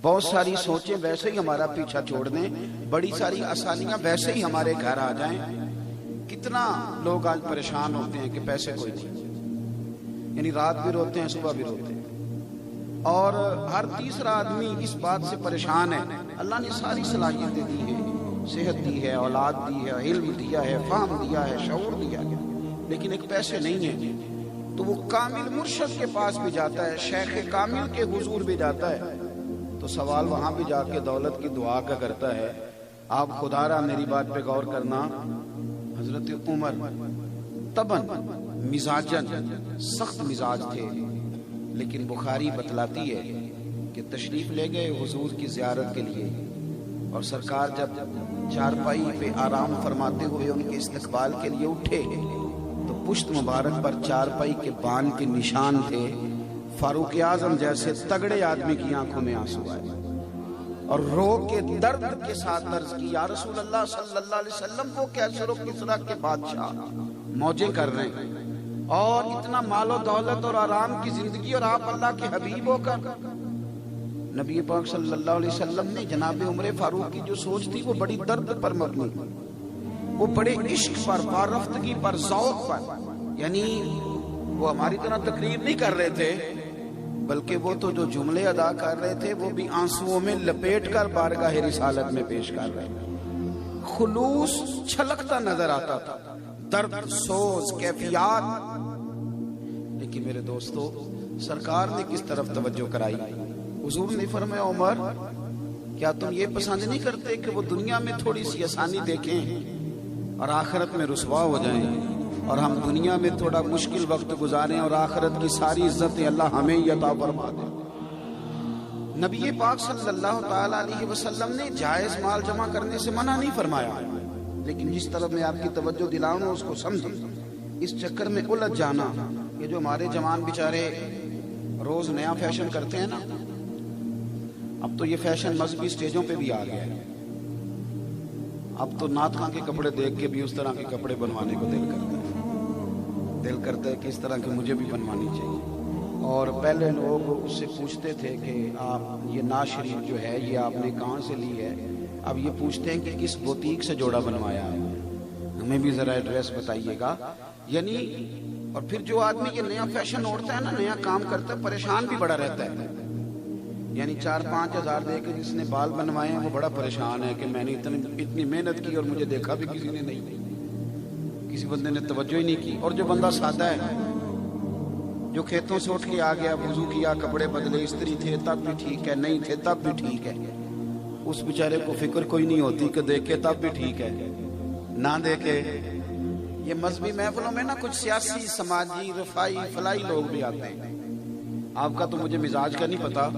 بہت ساری سوچیں ویسے ہی ہمارا پیچھا چھوڑ دیں، بڑی ساری آسانیاں ویسے ہی ہمارے گھر آ جائیں۔ کتنا لوگ آج پریشان ہوتے ہیں کہ پیسے کوئی نہیں، یعنی رات بھی روتے ہیں صبح بھی روتے ہیں، اور ہر تیسرا آدمی اس بات سے پریشان ہے۔ اللہ نے ساری صلاحیتیں دی ہیں، صحت دی ہے، اولاد دی ہے، علم دیا ہے، فہم دیا ہے، شعور دیا ہے، لیکن ایک پیسے نہیں ہیں۔ تو وہ کامل مرشد کے پاس بھی جاتا ہے، شیخ کامل کے حضور بھی جاتا ہے، تو سوال وہاں بھی جا کے دولت کی دعا کا کرتا ہے۔ آپ خدا را میری بات پہ غور کرنا، حضرت عمر طبعاً مزاجن سخت مزاج تھے، لیکن بخاری بتلاتی ہے کہ تشریف لے گئے حضور کی زیارت کے لیے، اور سرکار جب چارپائی پہ آرام فرماتے ہوئے ان کے استقبال کے لیے اٹھے تو پشت مبارک پر چارپائی کے بان کے نشان تھے۔ فاروق اعظم جیسے تگڑے آدمی کی آنکھوں میں آنسو آئے اور رو کے درد کے ساتھ عرض کی، یا رسول اللہ صلی اللہ علیہ وسلم کو کیسر و کسریٰ کے بادشاہ موجیں کر رہے ہیں، اور اتنا مال و دولت اور آرام کی زندگی، اور آپ اللہ کے حبیب ہو کر۔ نبی پاک صلی اللہ علیہ وسلم نے جناب عمر فاروق کی جو سوچ تھی وہ بڑی درد پر مبنی، وہ بڑے عشق پر، پارفتگی پر، ذوق پر، یعنی وہ ہماری طرح تقریر نہیں کر رہے تھے، بلکہ وہ تو جو جملے ادا کر رہے تھے وہ بھی آنسوؤں میں لپیٹ کر بارگاہ رسالت میں پیش کر رہے تھے۔ خلوص چھلکتا نظر آتا تھا، درد سوز کیفیات۔ لیکن میرے دوستو، سرکار نے کس طرف توجہ کرائی؟ حضور نے فرمایا، عمر کیا تم یہ پسند نہیں کرتے کہ وہ دنیا میں تھوڑی سی آسانی دیکھیں اور آخرت میں رسوا ہو جائیں، اور ہم دنیا میں تھوڑا مشکل وقت گزاریں اور آخرت کی ساری عزتیں اللہ ہمیں ہی عطا فرما دے؟ نبی پاک صلی اللہ تعالی علیہ وسلم نے جائز مال جمع کرنے سے منع نہیں فرمایا، لیکن جس طرف میں آپ کی توجہ دلاؤں اس کو سمجھیں۔ اس چکر میں الجھ جانا، یہ جو ہمارے جوان بیچارے روز نیا فیشن کرتے ہیں نا، اب تو یہ فیشن مذہبی سٹیجوں پہ بھی آ گیا ہے، اب تو نعت خاں کے کپڑے دیکھ کے بھی اس طرح کے کپڑے بنوانے کو دل کرتا ہے کہ اس طرح کے مجھے بھی بنوانی چاہیے۔ اور پہلے لوگ اس سے پوچھتے تھے کہ آپ یہ نعت شریف جو ہے یہ آپ نے کہاں سے لی ہے، اب یہ پوچھتے ہیں کہ کس بوتیک سے جوڑا بنوایا ہے، ہمیں بھی ذرا ایڈریس بتائیے گا۔ یعنی اور پھر جو آدمی یہ نیا فیشن اوڑھتا ہے نا، نیا کام کرتا ہے، پریشان بھی بڑا رہتا ہے۔ یعنی 4-5 ہزار دے کے جس نے بال بنوائے ہیں وہ بڑا پریشان ہے کہ میں نے اتنی محنت کی اور مجھے دیکھا بھی کسی نے نہیں، کسی بندے نے توجہ ہی نہیں کی۔ اور جو بندہ سادہ ہے، جو کھیتوں سے اٹھ کے آ گیا، وضو کیا، کپڑے بدلے، استری تھے تب بھی ٹھیک ہے، نہیں تھے تب بھی ٹھیک ہے، اس بیچارے کو فکر کوئی نہیں ہوتی کہ دیکھے تب بھی ٹھیک ہے، نہ دیکھے۔ یہ مذہبی محفلوں میں نا کچھ سیاسی، سماجی، رفائی، فلائی لوگ بھی آتے ہیں۔ آپ کا تو مجھے مزاج کا نہیں پتا،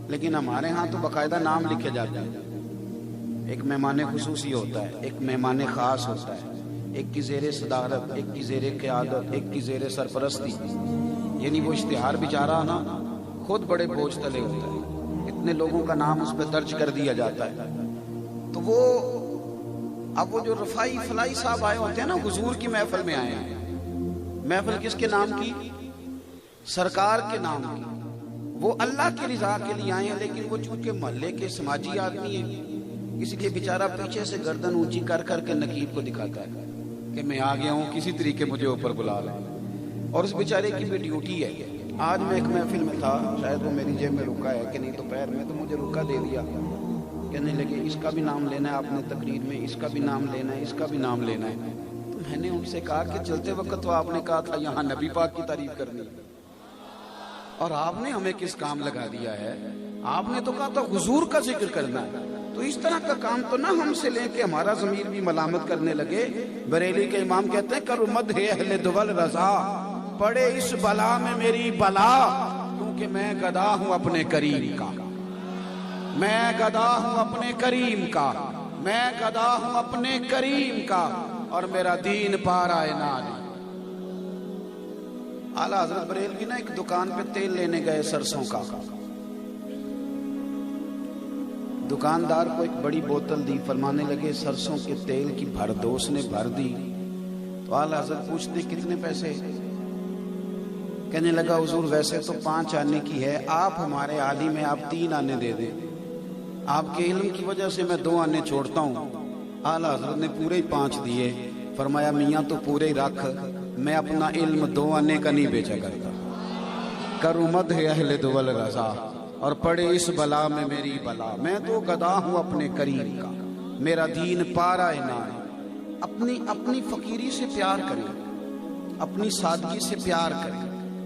لیکن ہمارے ہاں تو باقاعدہ نام لکھے جاتے ہیں۔ ایک مہمان خصوصی ہوتا ہے، ایک مہمان خاص ہوتا ہے، ایک کی زیر صدارت، ایک کی زیر قیادت، ایک کی زیر سرپرستی۔ یعنی وہ اشتہار بیچارہ نا خود بڑے بوجھ تلے ہوتا ہے، اتنے لوگوں کا نام اس پہ درج کر دیا جاتا ہے۔ تو وہ اب وہ جو رفائی فلائی صاحب آئے ہوتے ہیں نا، حضور کی محفل میں آئے ہیں۔ محفل کس کے نام کی؟ سرکار کے نام کی۔ وہ اللہ کی رضا کے لیے آئے ہیں، لیکن وہ چونکہ محلے کے سماجی آدمی ہیں، اس لیے بیچارہ پیچھے سے گردن اونچی کر کر کے نقیب کو دکھاتا ہے کہ میں آ گیا ہوں، کسی طریقے مجھے اوپر بلا لیں۔ اور اس بیچارے کی بھی ڈیوٹی ہے۔ آج میں ایک محفل میں تھا، شاید وہ میری جیب میں رکا ہے کہ نہیں، دوپہر میں تو مجھے رکا دے دیا، کہنے لگے اس کا بھی نام لینا ہے آپ نے تقریر میں، اس کا بھی نام لینا ہے، اس کا بھی نام لینا ہے۔ تو میں نے ان سے کہا کہ چلتے وقت تو آپ نے کہا تھا یہاں نبی پاک کی تعریف کرنی، اور آپ نے ہمیں کس کام لگا دیا ہے؟ آپ نے تو کہا تھا حضور کا ذکر کرنا ہے۔ تو اس طرح کا کام تو نہ ہم سے لیں کہ ہمارا ضمیر بھی ملامت کرنے لگے۔ بریلی کے امام کہتے ہیں کرو مدح اہل دول رضا، پڑے اس بلا میں میری بلا، کیونکہ میں گدا ہوں اپنے کریم کا، میں گدا ہوں اپنے کریم کا، میں گدا ہوں اپنے کریم کا، اور میرا دین پارا نالی۔ اعلیٰ حضرت بریلوی نا ایک دکان پہ تیل لینے گئے سرسوں کا، دکاندار کو ایک بڑی بوتل دی، فرمانے لگے سرسوں کے تیل کی بھر دو، اس نے بھر دی۔ تو اعلیٰ حضرت پوچھتے کتنے پیسے؟ کہنے لگا حضور ویسے تو 5 آنے کی ہے، آپ ہمارے عالم ہیں، آپ 3 آنے دے دیں۔ آپ کے علم کی وجہ سے میں 2 آنے چھوڑتا ہوں. اعلیٰ حضرت نے پورے ہی 5 دیے. فرمایا میاں تو پورے ہی رکھ, میں اپنا علم 2 آنے کا نہیں بیچا کرتا. کروں مدح اہل دول رضا, اور پڑے اس بلا میں میری بلا. میں تو گدا ہوں اپنے کریم کا, میرا دین پارا نہ ہے. اپنی فقیری سے پیار کریں, اپنی سادگی سے پیار کریں,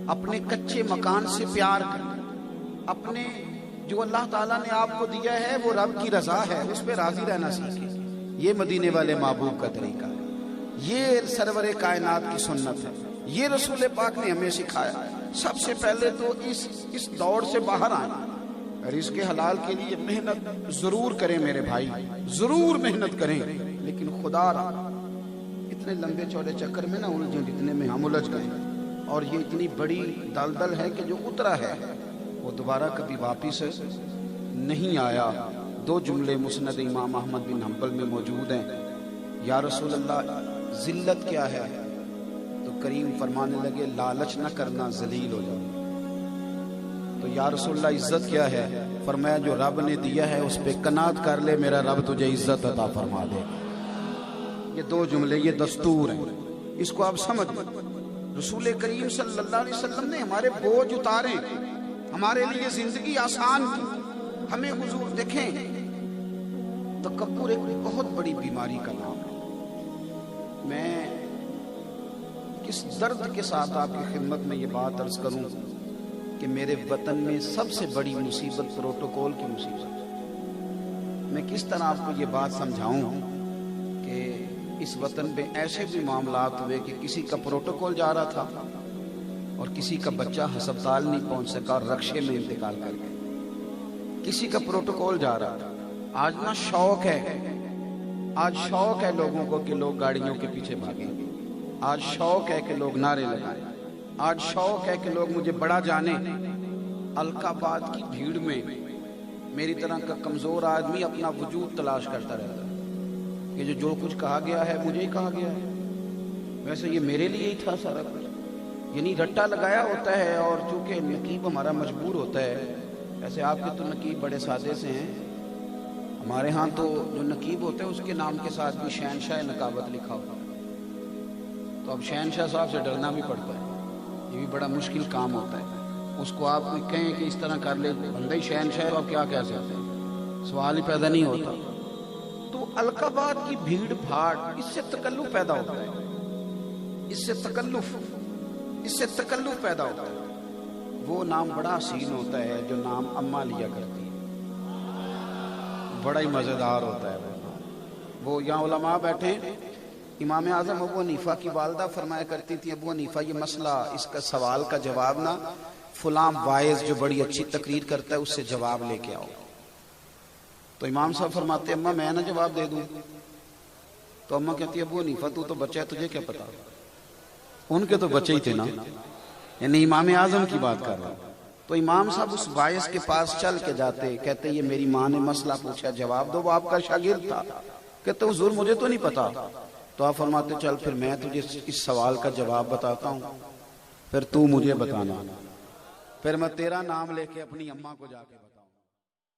اپنے کچے مکان سے پیار کریں. اپنے جو اللہ تعالیٰ نے آپ کو دیا ہے وہ رب کی رضا ہے, اس پہ راضی رہنا سیکھیں. یہ مدینے والے محبوب کا طریقہ ہے, یہ سرور کائنات کی سنت ہے, یہ رسول پاک نے ہمیں سکھایا. سب سے پہلے تو اس دوڑ سے باہر آئیں اور اس کے حلال کے لیے محنت ضرور کریں میرے بھائی, ضرور محنت کریں. لیکن خدا را اتنے لمبے چوڑے چکر میں نہ الجھیں جتنے میں ہم الجھ گئے. اور یہ اتنی بڑی دلدل ہے کہ جو اترا ہے وہ دوبارہ کبھی واپس نہیں آیا. 2 جملے مسند امام احمد بن حنبل میں موجود ہیں. یا رسول اللہ ذلت کیا ہے؟ تو کریم فرمانے لگے لالچ نہ کرنا, ذلیل ہو جاؤ. تو یا رسول اللہ عزت کیا ہے؟ فرمایا جو رب نے دیا ہے اس پہ قناعت کر لے, میرا رب تجھے عزت عطا فرما دے. یہ 2 جملے, یہ دستور ہیں, اس کو آپ سمجھ. رسول کریم صلی اللہ علیہ وسلم نے ہمارے بوجھ اتارے, ہمارے لیے زندگی آسان کی. ہمیں حضور دیکھیں, تکبر ایک بہت بڑی بیماری کا نام ہے. میں کس درد کے ساتھ آپ کی خدمت میں یہ بات عرض کروں کہ میرے وطن میں سب سے بڑی مصیبت پروٹوکول کی مصیبت ہے. میں کس طرح آپ کو یہ بات سمجھاؤں کہ اس وطن میں ایسے بھی معاملات ہوئے کہ کسی کا پروٹوکول جا رہا تھا اور کسی کا بچہ ہسپتال نہیں پہنچ سکا اور رکشے میں انتقال کر گیا. کسی کا پروٹوکول جا رہا تھا. آج نا شوق ہے, آج شوق ہے لوگوں کو کہ لوگ گاڑیوں کے پیچھے بھاگیں. آج شوق ہے کہ لوگ نعرے لگائیں. آج شوق ہے کہ لوگ مجھے بڑا جانیں. القا آباد کی بھیڑ میں میری طرح کا کمزور آدمی اپنا وجود تلاش کرتا رہتا ہے کہ جو کچھ کہا گیا ہے مجھے ہی کہا گیا ہے, ویسے یہ میرے لیے ہی تھا سارا کچھ. یعنی رٹا لگایا ہوتا ہے. اور چونکہ نقیب ہمارا مجبور ہوتا ہے, ایسے آپ کے تو نقیب بڑے سادے سے ہیں, ہمارے ہاں تو جو نقیب ہوتے ہیں اس کے نام کے ساتھ بھی شہنشاہ نقابت لکھا ہوتا ہے. تو اب شہنشاہ صاحب سے ڈرنا بھی پڑتا ہے, یہ بھی بڑا مشکل کام ہوتا ہے. اس کو آپ کہیں کہ اس طرح کر لے, بندہ ہی شہنشاہ تو آپ کیا کہہ سکتے ہیں, سوال ہی پیدا نہیں ہوتا. تو القا آباد کی بھیڑ بھاڑ, اس سے تکلف پیدا ہوتا ہے, اس سے تکلف پیدا ہوتا ہے. وہ نام بڑا حسین ہوتا ہے جو نام اماں لیا کرتی ہے, بڑا ہی مزیدار ہوتا ہے. وہ یہاں علماء بیٹھے, امام اعظم ابو حنیفہ کی والدہ فرمایا کرتی تھی, ابو حنیفہ یہ مسئلہ, اس کا سوال کا جواب نہ فلاں وائز جو بڑی اچھی تقریر کرتا ہے اس سے جواب لے کے آؤ. تو امام صاحب فرماتے اماں میں نہ جواب دے دوں. تو اماں کہتی ابو حنیفہ تو بچہ ہے, تجھے کیا پتا. ان کے تو بچے ہی تھے نا, یعنی امام اعظم کی بات کر رہا. تو امام صاحب اس وائز کے پاس چل کے جاتے, کہتے یہ میری ماں نے مسئلہ پوچھا, جواب دو. وہ آپ کا شاگرد تھا. کہتے حضور مجھے تو نہیں پتا. تو آپ فرماتے چل پھر میں تجھے اس سوال کا جواب بتاتا ہوں, پھر تو مجھے بتانا. پھر میں تیرا نام لے کے اپنی اماں کو جا کے